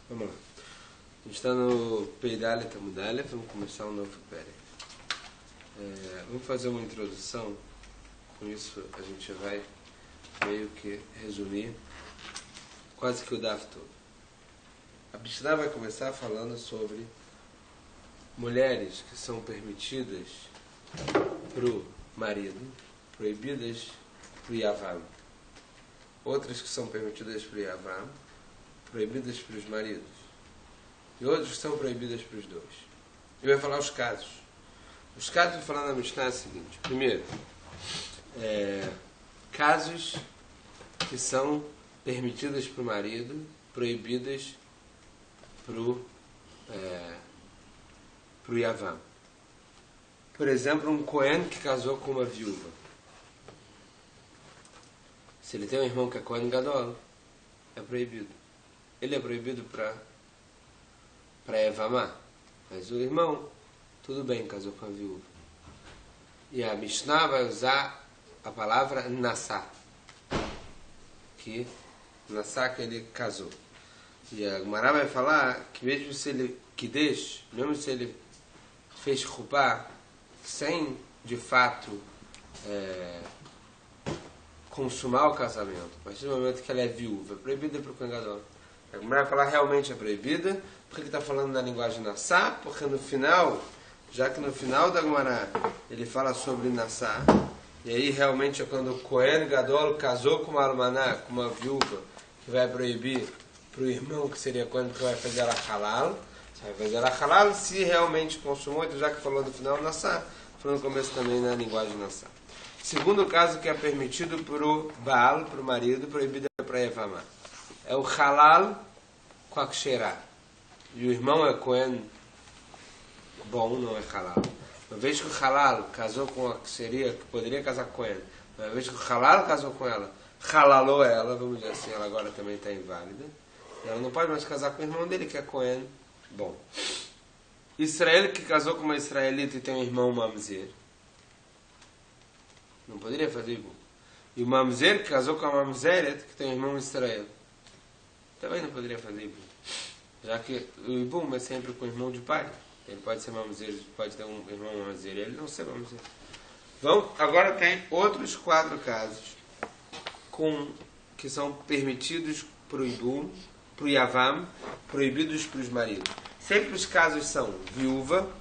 Vamos lá. A gente está no Peidale Tamudale, vamos começar um novo Pérez. Vamos fazer uma introdução, com isso a gente vai meio que resumir quase que o Daf todo. A Mishnah vai começar falando sobre mulheres que são permitidas para o marido, proibidas para o Yavam. Outras que são permitidas para o Yavam, proibidas para os maridos. E outras que são proibidas para os dois. E vai falar os casos. Os casos que eu vou falar na Mishnah é o seguinte. Primeiro, casos que são permitidas para o marido, proibidas para o Yavam. Por exemplo, um Cohen que casou com uma viúva. Se ele tem um irmão que é Cohen Gadol, é proibido. Ele é proibido para Evamá. Mas o irmão, tudo bem, casou com a viúva. E a Mishnah vai usar a palavra Nassá. Que Nassá que ele casou. E a Gemara vai falar que mesmo se ele mesmo se ele fez chupá sem de fato consumar o casamento, a partir do momento que ela é viúva, é proibida para o Kohen Gadol. A Gemara vai falar realmente é proibida, porque ele está falando na linguagem Nassá, porque no final, já que no final da Gemara ele fala sobre Nassá, e aí realmente é quando o Kohen Gadol casou com uma almaná, com uma viúva, que vai proibir para o irmão, que seria quando que vai fazer ela halal, você vai fazer ela halal se realmente consumou, então já que falou no final Nassá, falou no começo também na linguagem Nassá. Segundo caso que é permitido para o Baal, para o marido, proibido para Evamá. É o halal com a ksherá. E o irmão é Cohen bom, não é halal. Uma vez que o halal casou com a que poderia casar com Cohen, uma vez que o halal casou com ela, halalou ela, vamos dizer assim, ela agora também está inválida. Ela não pode mais casar com o irmão dele, que é Cohen bom. Israel que casou com uma israelita e tem um irmão mamzer, não poderia fazer Ibum. E o mamzer que casou com a mamzeret, que tem um irmão Israel, também não poderia fazer Ibum. Já que o Ibum é sempre com o irmão de pai. Ele pode ser mamzer, pode ter um irmão mamzer, ele não ser mamzer. Então, agora tem outros 4 casos que são permitidos para o Ibum, para o Yavam, proibidos para os maridos. Sempre os casos são viúva,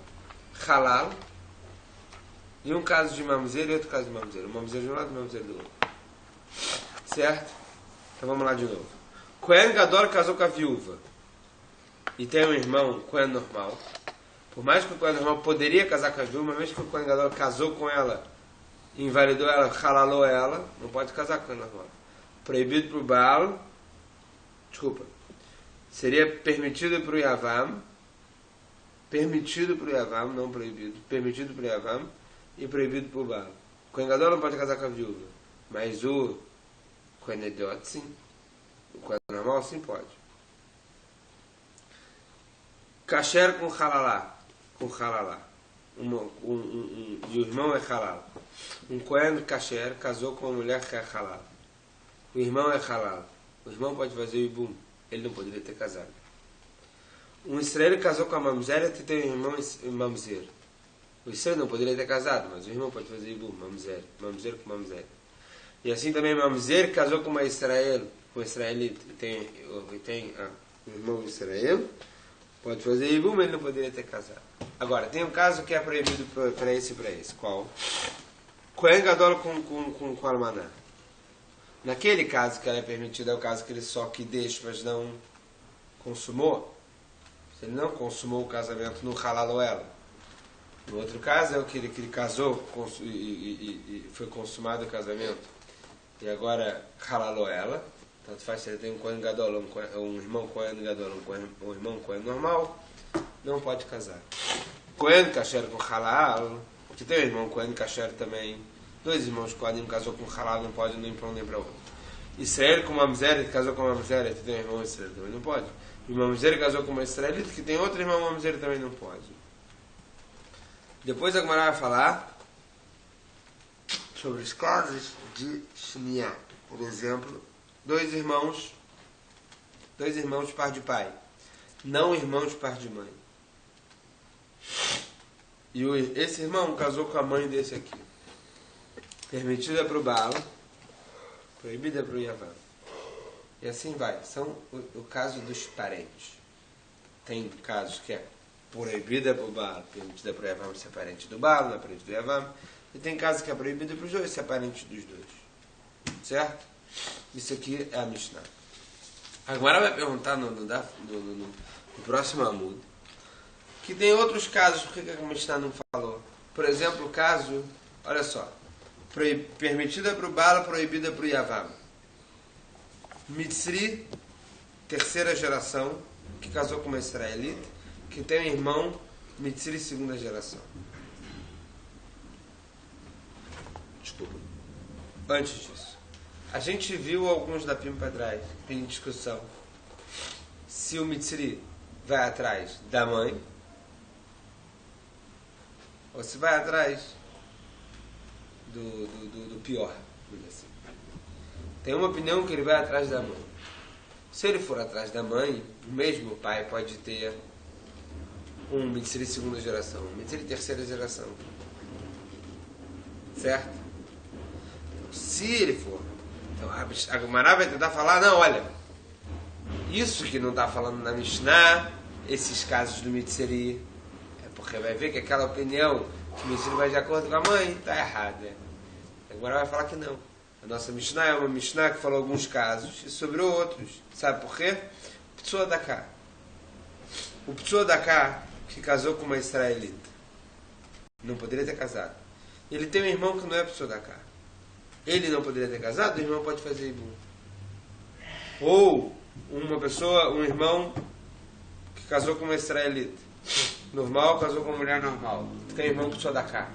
halal, e um caso de mamzer e outro caso de mamzer. Um mamzer de um lado e um mamzer do outro. Certo? Então vamos lá de novo. Cohen Gadol casou com a viúva e tem um irmão Cohen normal. Por mais que o Cohen normal poderia casar com a viúva, uma vez que o Cohen Gadol casou com ela, invalidou ela, halalou ela, não pode casar com o Cohen normal. Proibido para o Baal, seria permitido para o Yavam, não proibido, permitido para o Yavam e proibido para o Baal. O Cohen Gadol não pode casar com a viúva, mas o Cohen Ediot sim, o Cohen normal sim pode. Kasher com halalá, e o irmão é halal. Um Cohen Kasher casou com uma mulher que é halal. O irmão é halal. O irmão pode fazer o Ibum. Ele não poderia ter casado. Um Israel casou com a mamzeret e tem um irmão mamzer. O Israel não poderia ter casado, mas o irmão pode fazer Ibum, mamzer com mamzer. E assim também mamzer casou com uma israelita e tem um irmão Israel, pode fazer Ibum, ele não poderia ter casado. Agora, tem um caso que é proibido para esse e para esse. Qual? Cohen Gadol com almaná. Naquele caso que ela é permitida, é o caso que ele só que deixa, mas não consumou. Se ele não consumou o casamento, não halalou ela. No outro caso é o que ele casou e foi consumado o casamento. E agora halalou ela. Tanto faz se ele tem um Cohen Gadol, um irmão Cohen Gadol, um irmão Cohen normal, não pode casar. Cohen Kasher com halal, que tem um irmão Cohen Kasher também. 2 irmãos Cohen, um casou com halal, não pode nem para um nem para outro. Israel com mamzeret, casou com mamzeret, que tem um irmão Israel, também não pode. E mamzer casou com uma israelita, que tem outro irmão mamzer, também não pode. Depois a Gemara vai falar sobre os casos de Shniá. Por exemplo, dois irmãos par de pai. não irmão de parte de mãe. E esse irmão casou com a mãe desse aqui. Permitida para o Bala, proibida para o Yavam. E assim vai. São o caso dos parentes. Tem casos que é proibida para o Bala, permitida para o Yavam ser parente do Bala, não é parente do Yavam. E tem casos que é proibida para os dois ser parente dos dois. Certo? Isso aqui é a Mishnah. Agora vai perguntar no próximo Amud que tem outros casos, por que a Mishnah não falou? Por exemplo, o caso, olha só, permitida para o Bala, proibida para o Yavam. Mitzri, terceira geração, que casou com uma israelita, que tem um irmão, Mitzri, segunda geração. Desculpa. Antes disso, a gente viu alguns da Pim para trás, em discussão, se o Mitzri vai atrás da mãe, ou se vai atrás do pior, assim. Tem uma opinião que ele vai atrás da mãe. Se ele for atrás da mãe, o mesmo pai pode ter um Mitzri segunda geração, um Mitzri terceira geração. Certo? Então, se ele for, então a Gemara vai tentar falar, não, olha, isso que não está falando na Mishnah, esses casos do Mitzri, porque vai ver que aquela opinião que o Mitzri vai de acordo com a mãe está errada. Agora vai falar que não. A nossa Mishnah é uma Mishnah que falou alguns casos e sobre outros. Sabe por quê? Ptsua Daká. O Ptsua Daká que casou com uma israelita. Não poderia ter casado. Ele tem um irmão que não é Ptsua Daká. Ele não poderia ter casado, o irmão pode fazer Ibum. Ou uma pessoa, um irmão que casou com uma israelita. Normal, casou com uma mulher normal. Tem irmão Ptsua Daká.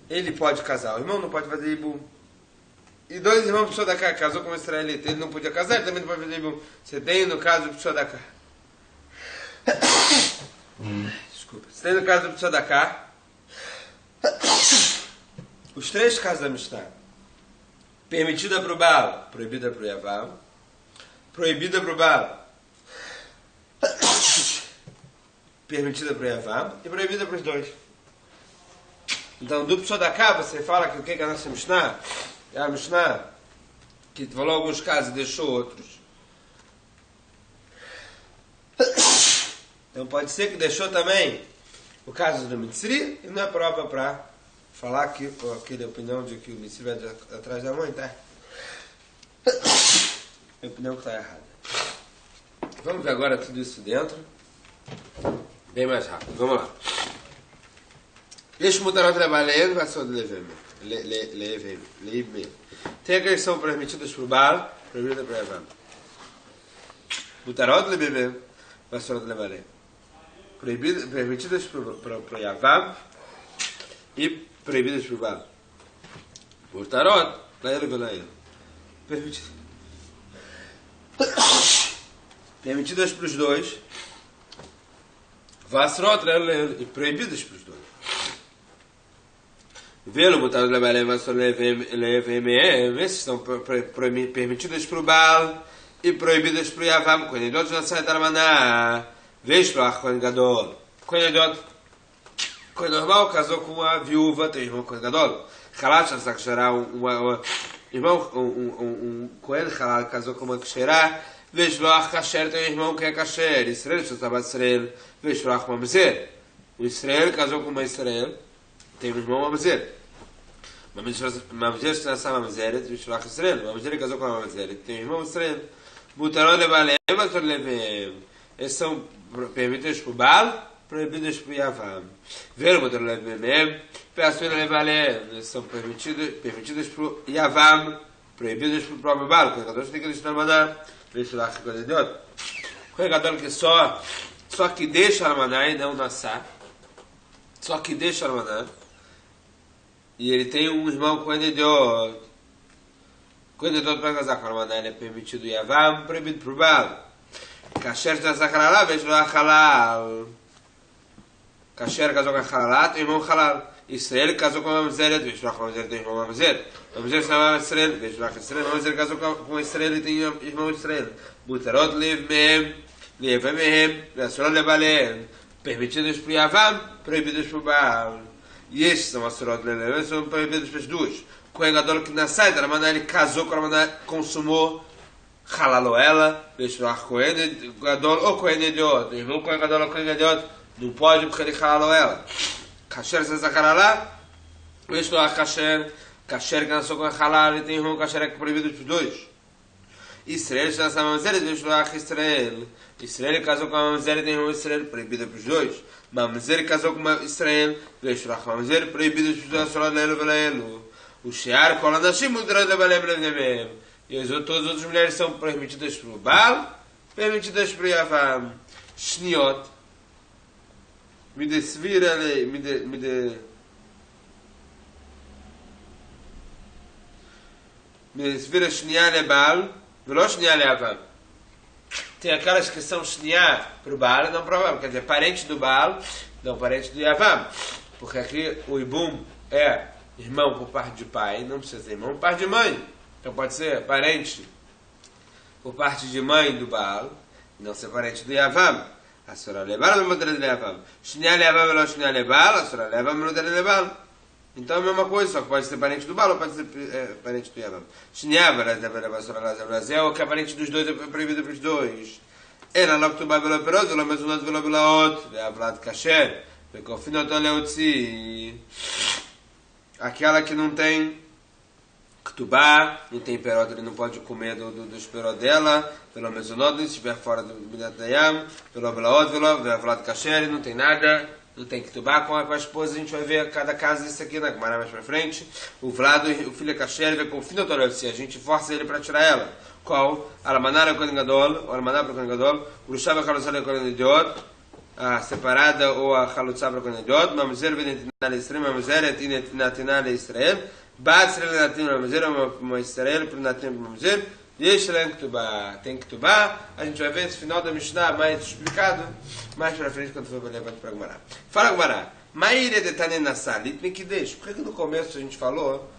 Ele pode casar, o irmão não pode fazer Ibum. E dois irmãos Ptsua Daká casou com uma israelita, ele não podia casar, ele também não pode fazer Ibum. Você tem no caso do Ptsua Daká. Desculpa. Você tem no caso do Ptsua Daká os três casos da Mishnah. Permitida para o Bala, proibida para o Yavam. Proibida para o Bala, permitida para o Yavam. E proibida para os dois. Então, do Ptsua Daká, você fala que o que é a nossa Mishnah? É a Mishnah que falou alguns casos e deixou outros. Então, pode ser que deixou também o caso do Mitzri, e não é prova para falar que aquela opinião de que o Mitzri vai atrás da mãe, tá? É a opinião que está errada. Vamos ver agora tudo isso dentro. Bem mais rápido. Vamos lá. Este mutarot lebalem vai ser levem. Tem aqueles que são permitidos para o Baal, proibidas para o Yavam. Mutarot levem vai ser lebalem. Permitidas para o Yavam e proibidas para o Baal. Mutarot levem. Permitidas para os dois. Vasrot e proibidas para os dois. Vê-lo, mutarot lebalem vai ser levem. Esses são permitidas para o Baal e proibidas para o Yavam. Quando ele não sai da Armaná, vejo para o Kohen Gadol. Kohen normal casou com uma viúva, tem irmão Kohen Gadol. Halal Shassak Ksherá, um Kohen Halal casou com uma Ksherá. Vejo para o Kasher, tem um irmão que é Kasher. Israel Shassabat Israel, vejo para o Mamzer. O Israel casou com uma Israel, tem um irmão Mamzer. Mamzer Shassabat Mamzeret, vejo para o Israel. Mamzer casou com uma Mamzeret, tem um irmão Israel. Mutarot lebalem, mutarot levem. Esses são permitidos para o Baal, proibidos para o Yavam. Ver mutarot levem, peças lebalem, são permitidos para o Yavam, proibidos para o próprio Baal. Quando cada um tem que deixar maná, vejo lá que coisa de outro. Quando cada um que só que deixa a maná e não nassá, só que deixa a maná, e ele tem um irmão com ele de outro. Quando ele para casar com a maná, ele é permitido o Yavam, proibido para o Baal. Kasher está sacaralá, vejo lá halal. Kasher casou com a halal, tem irmão halal. Israel casou com a Mamzeret, vejo lá com a Mamzeret, tem irmão Mamzeret. Mamzeret se chama Israel, vejo lá que Israel. Mamzeret casou com Israel e tem irmão Israel. Mutarot levem, Leva mehem, assurot lebalem, permitidas para o Yavam, proibidas para o Baal. E estes são assurot lebalem, são proibidas para as duas. Kohen Gadol que nasceu, ele casou com a Ramanã, consumou Halalo ela, Beshloach Kohen Gadol ou Kohen Idiot. O irmão Kohen Gadol ou Kohen Idiot não pode porque ele Halalo ela. Kasher se Zakaralá, Beshloach Kasher, Kasher que nasceu com a Halal e tem irmão Kasher que é proibido para os dois. Israel se nasceu com a Mamzer, Beshloach Israel. Israel casou com a Mamzer e tem irmão Israel proibido para os dois. Mamzer casou com Israel, Beshloach Mamzer proibido para os dois, Assurot Leilo Velaelo. O Shear Kol Anashim Mudrot Lebalem Levnemem. E todas as outras mulheres são permitidas para o Baal, permitidas para o Yavam. Shniot. Midesvira Shnia le Baal, velo Shnia le Yavam. Tem aquelas que são Shnia para o Baal e não para o Yavam. Quer dizer, parente do Baal, não parente do Yavam. Porque aqui o Ibum é irmão por parte de pai, não precisa ser irmão por parte de mãe. Então pode ser parente por parte de mãe do Baal, não ser parente do Yavam. Asura levar no modelo do Yavam. Shnia levar velo Shnia le Baal, asura levar no modelo do Baal. Então é a mesma coisa, só que pode ser parente do Baal ou pode ser parente do Yavam. Shnia velo asura levar ou que é parente dos dois é proibido para os dois. Ela logo tu vai velo perot, velo mezunot velo belaot, ve'avlat kasher, ve'kofinot oleutzi. Aquela que não tem Ktubá, não tem perot, ele não pode comer dos perot dela, pelo mezunot, se estiver fora do Binat Dayam, pelo Belaot, pelo Vlad Kasher, não tem nada, não tem Ktubá. Com a esposa, a gente vai ver cada caso disso aqui na Gemara mais pra frente. O Vlad, o filho é Kasher, vai com o filho do se a gente força ele para tirar ela. Qual? Almanar é o Kohen Gadol, o Almanar para o Kohen Gadol, o Lushav é o Chalutzah é o Kohen Idiot, a separada ou a Chalutzah para o Kohen Idiot, Mamzer v'netina l'Israel, Mamzer v'netina l'Israel, Bat Israel natim Mamzer, uma Israel para natim Mamzer, Yeshalem Ktubá, tem Ktubá. A gente vai ver esse final da Mishnah mais explicado mais para frente quando for levado para Gemara. Fala Gemara, Maire de Tanen Nasalit Mekidesh. Por que no começo a gente falou,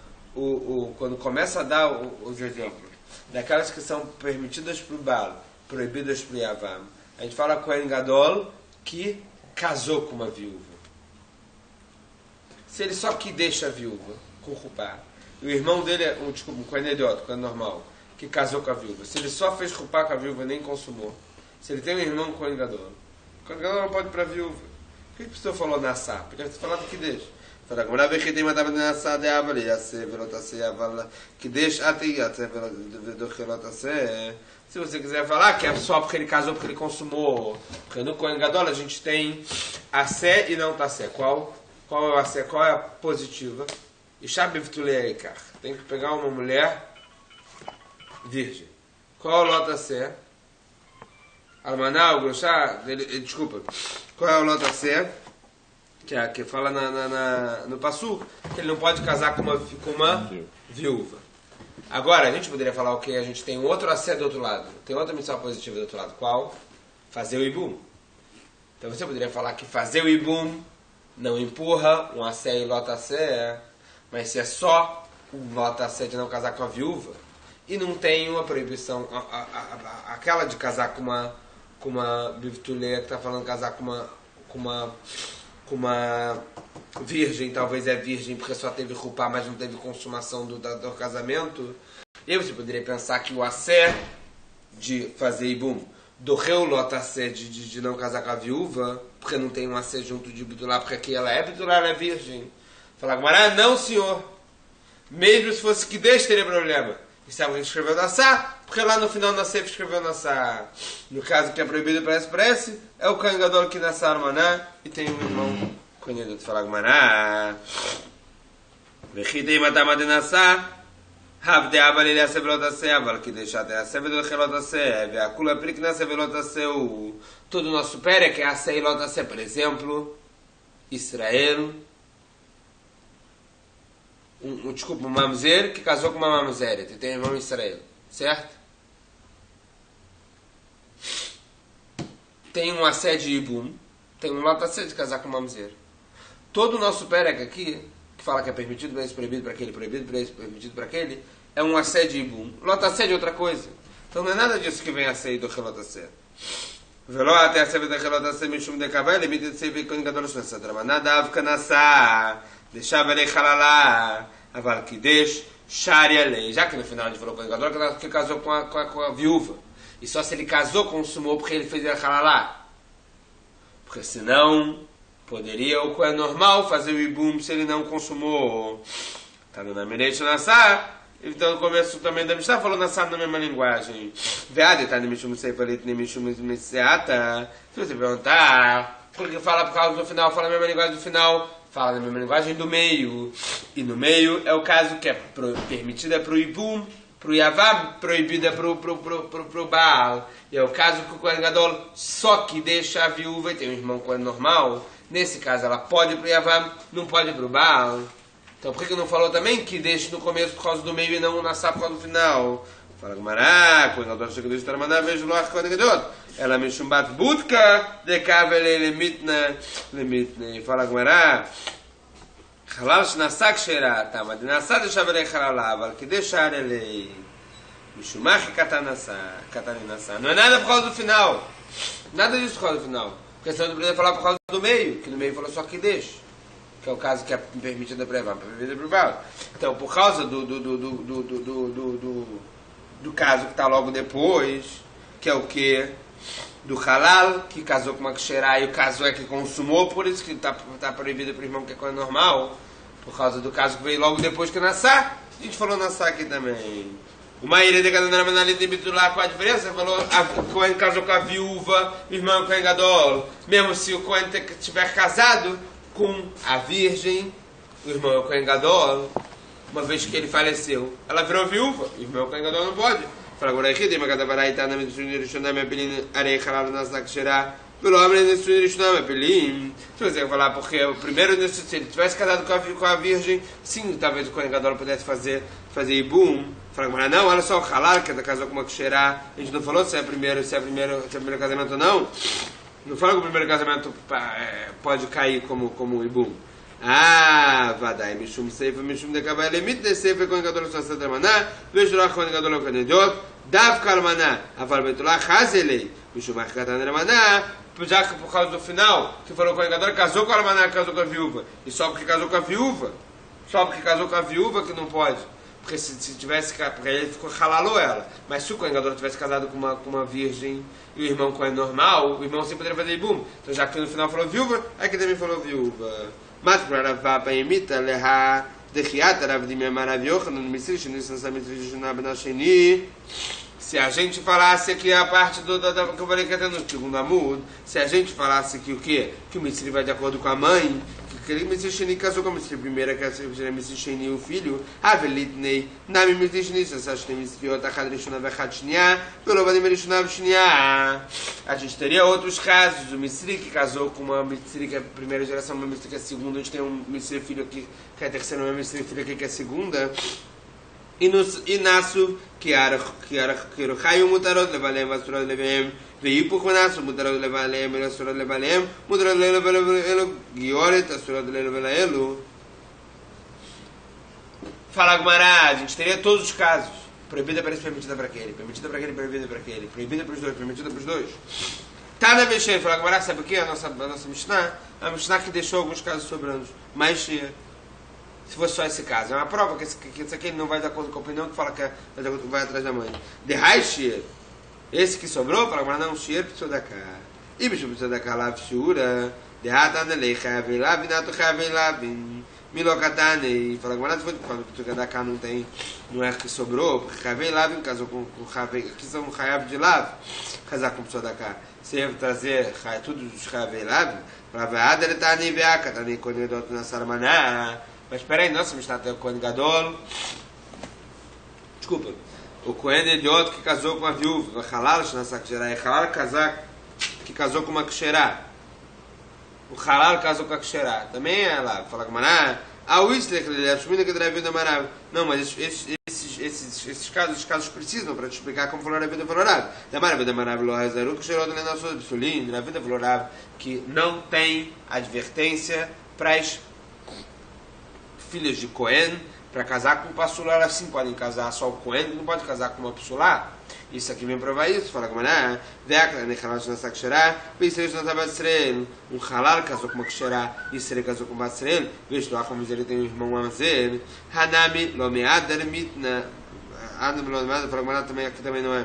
quando começa a dar os exemplos daquelas que são permitidas para o Baal, proibidas para o Yavam, a gente fala Kohen Gadol que casou com uma viúva. Se ele só que deixa a viúva com Rupá, e o irmão dele é um Kohen Idiot, Kohen normal, que casou com a viúva, se ele só fez Rupá com a viúva e nem consumou, se ele tem um irmão Kohen Gadol, Kohen Gadol não pode ir para a viúva. Por que a pessoa falou Nassá? Podia ter falado que deixa. Fala, como que tem matado Nassá de Avali, que deixa até se você quiser falar que é só porque ele casou, porque ele consumou, porque no Kohen Gadol a gente tem Assé e não Tassé. Qual é o Assé? Qual é a positiva? Tem que pegar uma mulher virgem. Qual é o Lotassé? Almaná, o Groshá, desculpa. Qual é o Lotassé? Que fala no Passuk, que ele não pode casar com uma viúva. Agora, a gente poderia falar o que? A gente tem um outro assé do outro lado. Tem outra missão positiva do outro lado. Qual? Fazer o ibum. Então você poderia falar que fazer o ibum não empurra um assé e lota assé, mas se é só o lota assé de não casar com a viúva, e não tem uma proibição, aquela de casar com uma bivtulé, que está falando casar com uma virgem, talvez é virgem porque só teve rupá, mas não teve consumação do casamento. E aí você poderia pensar que o assé de fazer ibum dorreu o lota assé de não casar com a viúva, porque não tem um assé junto de bitulá, porque aqui ela é virgem. Falar com Mará, não senhor, mesmo se fosse que deixe teria problema. E se alguém escreveu Nassá, porque lá no final da Seif escreveu Nassá. No caso que é proibido parece, é o Kohen Gadol que Nassá Armaná, e tem um irmão conhecido de falar Gmará. Vechidei matama de Nassá, Havde Aval ele Asevelotassé, Aval que deixate Asevelotassé, Veakula Prik Nasevelotassé. Todo o nosso pé que é Asevelotassé, por exemplo, Israel. Um mamzer que casou com uma mamzeret, tem irmão em Israel, certo? Tem um assé de ibum, tem um lotassé de casar com uma mamzer. Todo o nosso perek aqui, que fala que é permitido para esse, proibido para aquele, proibido para esse, permitido para aquele, é um assé de ibum. Lotassé de outra coisa. Então não é nada disso que vem assé do relotassé. ולא תעשה ותחל לא תעשה משום דקבה, למית את סייבי כהן גדול שנעשה דרמנה דווקא נעשה, דשב עלי חללה, אבל קידש sharia lei. Já que no final a gente falou com o Gadol que casou com a viúva. E só se ele casou, consumou, porque ele fez a halalá. Porque senão, poderia o Kohen normal fazer o ibum se ele não consumou. Tá no Namirete Nassá. Então, no começo também da Mishnah falou Nassá na mesma linguagem. Veade, tá? Nemishum Seifalit, Nemishum Meseata. Se você perguntar, por que fala por causa do final, fala a mesma linguagem do final. Fala na mesma linguagem do meio. E no meio é o caso que é permitida para o Ibum, para o Yavam, proibida para o Baal. E é o caso que o Kohen Gadol só que deixa a viúva e tem um irmão Kohen normal. Nesse caso ela pode ir para o Yavam, não pode ir para o Baal. Então por que não falou também que deixa no começo por causa do meio e não na Sá por causa do final? Fala Gumará, Kohen Gadol chega do Tarmaná, vejo lá Kohen Gadol. Ela me chumbat budka, de kavele lemitne. Fala Gumará. חלל שנעשה כשרה, תמה דנעשה דשב אלי חללה, אבל כדי שער אלי, משום מה קטן נעשה. Não é nada por causa do final. Nada disso por causa do final. Porque senão eu poderia falar por causa do meio, que no meio falou só que deixa. Que é o caso que é permitido prevar, permitido prevar. Então, por causa do caso que está logo depois, que é o quê? Do halal, que casou com uma ksherá e o caso é que consumou, por isso que está proibido para o irmão que é coisa normal, por causa do caso que veio logo depois que Nassá. A gente falou Nassá aqui também. Uma ilha de cada nome de Bitular, qual a diferença? Falou, o Kohen casou com a viúva, o irmão Kohen Gadol. Mesmo se o Kohen estiver casado com a virgem, o irmão Kohen Gadol, uma vez que ele faleceu, ela virou viúva, o irmão Kohen Gadol não pode. Fala agora aqui, tem uma cadavara e tá na Mitzvah Rishonam Apelin Arei Halal Nasnak Shera, pelo homem na Mitzvah Rishonam Apelin. Se você falar porque o primeiro, se ele tivesse casado com a virgem, sim, talvez o Kohen Gadol pudesse fazer ibum. Fala agora não, olha só o Halal que casou com uma Shera. A gente não falou se é primeiro casamento ou não. Não fala que o primeiro casamento pode cair como ibum. ודאי, משום ספר, משום דקבה אלמית לספר כהן גדול שעשה את המנה, ושלוח כהן גדול וכנדות, דווקא אלמנה, אבל בתולה חז אלי, משום מה קטן אלמנה, já que por causa do final, que falou com o Kohen casou com a almaná, casou com a viúva, e só porque casou com a viúva, que não pode, porque se tivesse, porque ele ficou halalou ela, mas se o Kohen Gadol tivesse casado com uma virgem, e o irmão Kohen normal, o irmão sempre poderia fazer ibum, então já que no final falou viúva, aqui também falou viúva. Mas para Rav imita leha dechiat Rav Dimi Amar Rav Yochanan Misri Shnisasa Misri Shna Ben Sheni. Se a gente falasse aqui a parte que eu falei que até no segundo amud, se a gente falasse que o quê? Que o Misri vai de acordo com a mãe, que aquele Misri Sheni casou com a Misri primeira, que a Misri Sheni o filho, Avelitnei, Nami Misri Sheni, se acha que Misri Otachad Rishona Vechad Shnia, pelo Vadim Rishona Shnia. A gente teria outros casos, o Misri que casou com uma Misri que é a primeira geração, uma Misri que é a segunda, a gente tem um Misri filho aqui, que é a terceira, uma Misri filho aqui que é a segunda. E nasu que era Chayu Mutarot Levalem, Asurot Levem, והיפוך מנסו, מותרות לב עליהם, אלו אסורות לב עליהם, מותרות לב אלו, גיורת, אסורות לב אלו. Fala Gumará, a gente teria todos os casos. Proibida para esse, permitida para aquele. Permitida para aquele, proibida para aquele. Proibida para os dois, permitida para os dois. Tá na Mexer, fala Gumará, sabe o que? A nossa Mishnah, a Mishnah que deixou alguns casos sobrando. Mas se fosse só esse caso, é uma prova que esse aqui não vai de acordo com a opinião que fala que vai atrás da mãe. De Raishir, esse que sobrou, fala Gumará, não, Shir precisa da cá. E bicho precisa da cá, lá, Shura. De Hatanelei, Chayavilav, Nato Chayavilav. Milokatane, fala Gumará, se for quando o da cá não é que sobrou, porque Chayavilav casou com Chayav, aqui são Chayav de Lav, casar com pessoa da cá. Se eu trazer tudo dos Chayavilav, para ver, ele está nem veaca, está nem quando ele na Sarmaná. Mas espera aí, nossa, está até o Kohen Gadol. Desculpa. O Kohen Idiota que casou com uma viúva, Halal, Halal que casou com uma Ksherá. O Halal casou com a Ksherá. Também é lá, fala com Maná. O Islech, ele é assumindo que deve vida marav. Não, mas esses casos precisam para te explicar como falou a vida florável. Da vida marav, lo hazaru, que cheirou do nosso absolim, na vida florável, que não tem advertência para as filhas de Cohen, para casar com o Passular, assim podem casar só o Cohen, não pode casar com uma Passular. Isso aqui vem provar isso. Fala como é, um halal casou com uma ksherá, Israel casou com uma Israel, visto lá como ele tem um irmão Amzer, Hanami, Lomeader, Mitna, Adam, Lomeader, fala como também aqui também não é.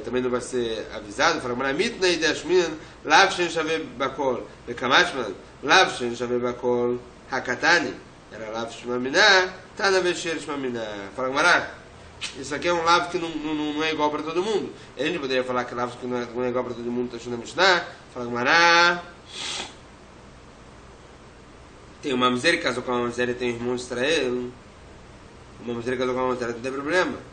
também não vai ser avisado, fala, Mitna e Dashminan, Lav Shen Shaveh Bakol, Bekamashman, Lav Shen Shaveh Bakol, Hakatani, era Lav Shmamina, Tana Vesher Shmamina. Fala, Mará, isso aqui é um Lav que não é igual para todo mundo. A gente poderia falar que Lav que não é igual para todo mundo, está na Mishnah. Fala, Mará, tem uma Mamzer que casou com uma Mamzer e tem um irmão de Israel. Uma Mamzer que casou com uma Mamzer, não tem problema.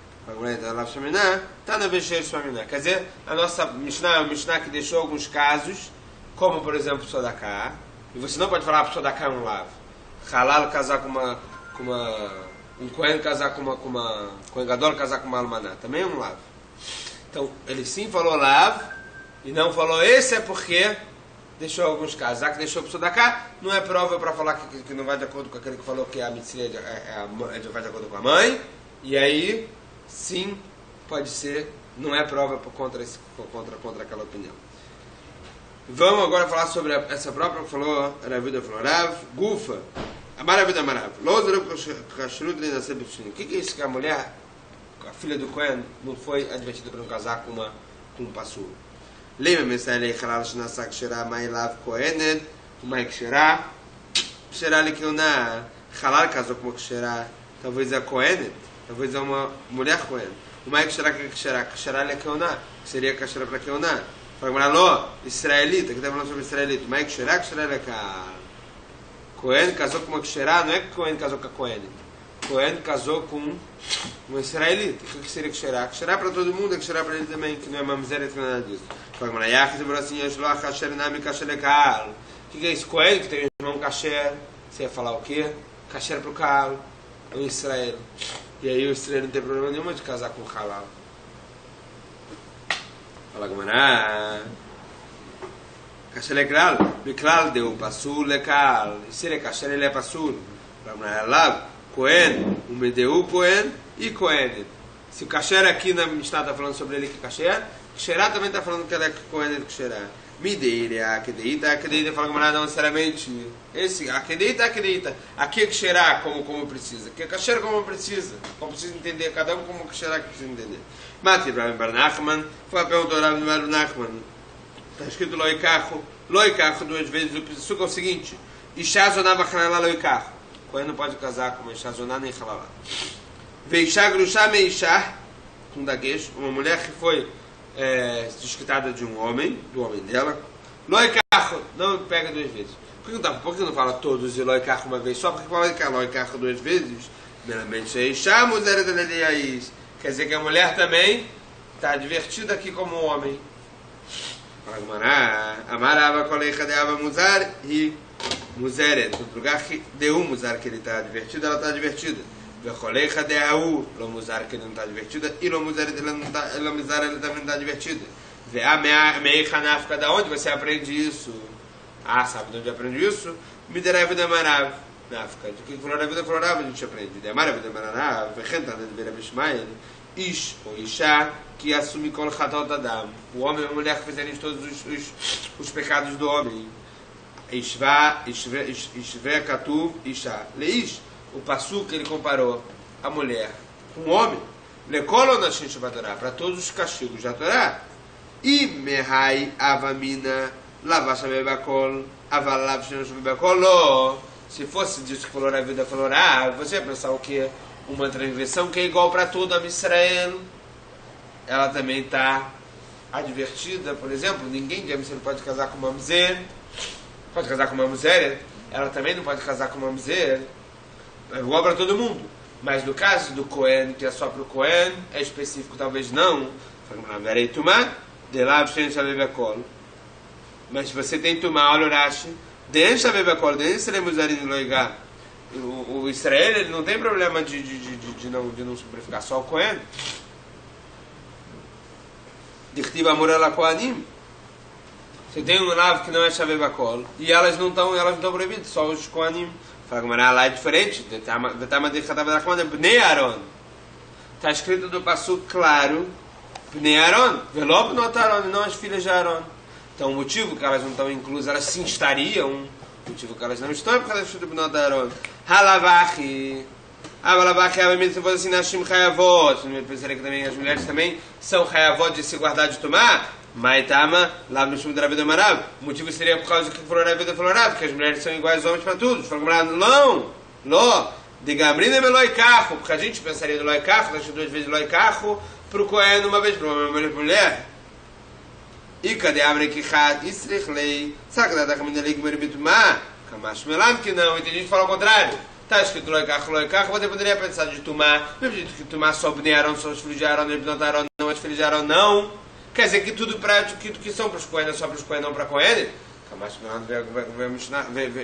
Quer dizer, a nossa Mishnah é uma Mishnah que deixou alguns casos, como por exemplo Sodaká, e você não pode falar para Sodaká é um Lav. Halal casar com uma um Kohen casar com uma Kohen Gadol casar com uma Almaná, também é um Lav. Então, ele sim falou Lav, e não falou esse é porque deixou alguns casos. Já que deixou para Sodaká, não é prova para falar que não vai de acordo com aquele que falou que a mitzvah vai de acordo com a mãe, e aí sim, pode ser, não é prova contra aquela opinião. Vamos agora falar sobre essa própria que falou, Ravida falou, Rav, Gufa, Amaravida Marav, o que é isso que a mulher, a filha do Kohen, não foi advertida para não casar com um pasul? Lembra, Messai, Halal, Shnasak, Shera, Mailav, Kohenet, Mai Kshera, Kshera, Lekiona, Halal casou com uma Kshera, talvez a Kohenet, talvez é uma mulher Kohen. O mais que será que é Keoná, seria Kashera para Keoná. Fala, Alô, israelita, que está falando sobre israelita. O mais que será é Kohen casou com uma Kashera, não é que Kohen casou com a Kohen. Kohen casou com uma israelita. O que seria Kashera? Kashera para todo mundo, é Kashera para ele também, que não é mamzer, que não é nada disso. Fala, Yach, você falou assim, Yashloach, Kasher, Nami, Kasher, Kaal. O que é isso? Kohen, que tem um irmão Kasher. Você ia falar o quê? Kasher para o Kaal, o Israel. E aí o Israel não tem problema nenhum de casar com o halal. Fala, Gamará. Kasher é klal. Beklal deu pasul lekal. E se ele é kasher, ele é pasul. Fala, Gamará. Lav, Kohen, umedeu Kohen e Kohen. Se o kasher aqui na Mishnah está falando sobre ele que é kasher, Ksherá também está falando que ele é Kohen e Ksherá. Mideira, akedeita, fala que não necessariamente. Esse, akedeita. Aqui é Ksherá como precisa. Aqui é kasher como precisa. Como precisa entender, cada um como Ksherá que precisa entender. Mati, Rabbi Bar Nachman, foi a pergunta do Rabbi Bar Nachman. Está escrito Loikacho duas vezes. O Pessuca é o seguinte: Isha zonava halalá Loikacho. Kohen não pode casar com uma Isha zoná nem halalá. Veisha grusha meisha, com daguejo, uma mulher que foi desquitada de um homem, do homem dela. Loikacho, não pega duas vezes. Por que não fala todos e Loikacho uma vez só? Porque fala Loikacho duas vezes? Primeiramente, Isha mulher da Leiais. Quer dizer que a mulher também está advertida aqui como um homem. Amarava coleika de Ava Muzar e Muzeret. No lugar que deu Muzar que ele está advertido, ela está advertida. Coleika de Aú, Lo Muzar que ele não está advertida, e Lo Muzar ele não está, Lo Muzar ele também não está advertida. Meichanáfica, da onde você aprende isso? Ah, sabe de onde aprende isso? Miderav de Amarav. Náfica. Do que Florav a gente aprende. De Amarav de Amarav, Vechenta de Beira Bishmael. Ish, ou Isha, que assume Kol Chatot Adam. O homem e a mulher que fizerem todos os pecados do homem. Ishve Katuv Isha. Leish, o Passu que ele comparou a mulher com o homem. Lekolo Nashin Shabbatorá, para todos os castigos da Torá. E Mehai Avamina Lavasha Bebakol Avalav Shen Bebakol. Se fosse disso que falou na vida, falou, você ia pensar o que? Uma transgressão que é igual para todo a Israel. Ela também está advertida, por exemplo, ninguém de Amisrael pode casar com uma Mamzer. Pode casar com uma Mamzer, ela também não pode casar com uma Mamzer. É igual para todo mundo. Mas no caso do Kohen, que é só para o Kohen, é específico, talvez não. Mas se você tem Tumá, olha o Rashi, o Israel ele não tem problema de não sacrificar só o Kohen. Você tem um Rav que não é Shavei Bakol e elas não estão proibidas, só os Kohanim. Fala, lá é diferente. Está escrito no passo claro Bnei Aaron, veló Bnot Aaron, e não as filhas de Aaron. Então o motivo que elas não estão inclusas, elas se estariam, o motivo que elas não estão é por causa das filhas de Bnot Aaron. Halavachi. Halavachi, se fosse assim, Nashim Chayavot. Eu pensaria que também as mulheres também são Chayavot de se guardar de tomar. Maitama, lá no Shum da Rabi do Marav. O motivo seria por causa do que falou Rabi do Marav, que as mulheres são iguais aos homens para tudo. Falou não, Ló, de Gamrina e Meloicarro, porque a gente pensaria no Loicarro, nós duas vezes Loicarro, para o Cohen uma vez para uma mulher. E cadê a Abrequichat? Isrichlei, sabe que dá caminho ali que me bitumá? Kamash Melam que não, e tem gente que fala o contrário. Está escrito Loicarro, você poderia pensar de Tumá, mesmo jeito que Tumá só Bnei Aaron, só os filhos de Aaron, não as filhas de Aaron, não. Quer dizer que tudo que são para os Cohen é só para os Cohen, não para Cohen? Mas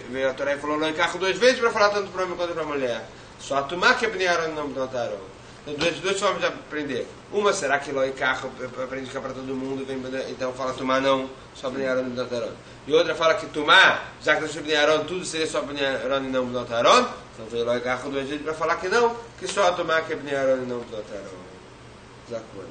veio a Torá e falou Loicarro duas vezes para falar tanto para o homem quanto para a mulher. Só a Tumá que é Bnei Aaron, não Bnot Aaron. Então, duas formas de aprender. Uma, será que Loicarro aprende que é para todo mundo, então fala Tumá não, só Bnei Aaron e Bnot Aaron. E outra fala que Tumá, já que não é Bnei Aaron, tudo seria só Bnei Aaron e não Bnot Aaron. Então veio Loicarro duas vezes para falar que não, que só a Tumá que é Bnei Aaron e não Bnot Aaron. Zacuan.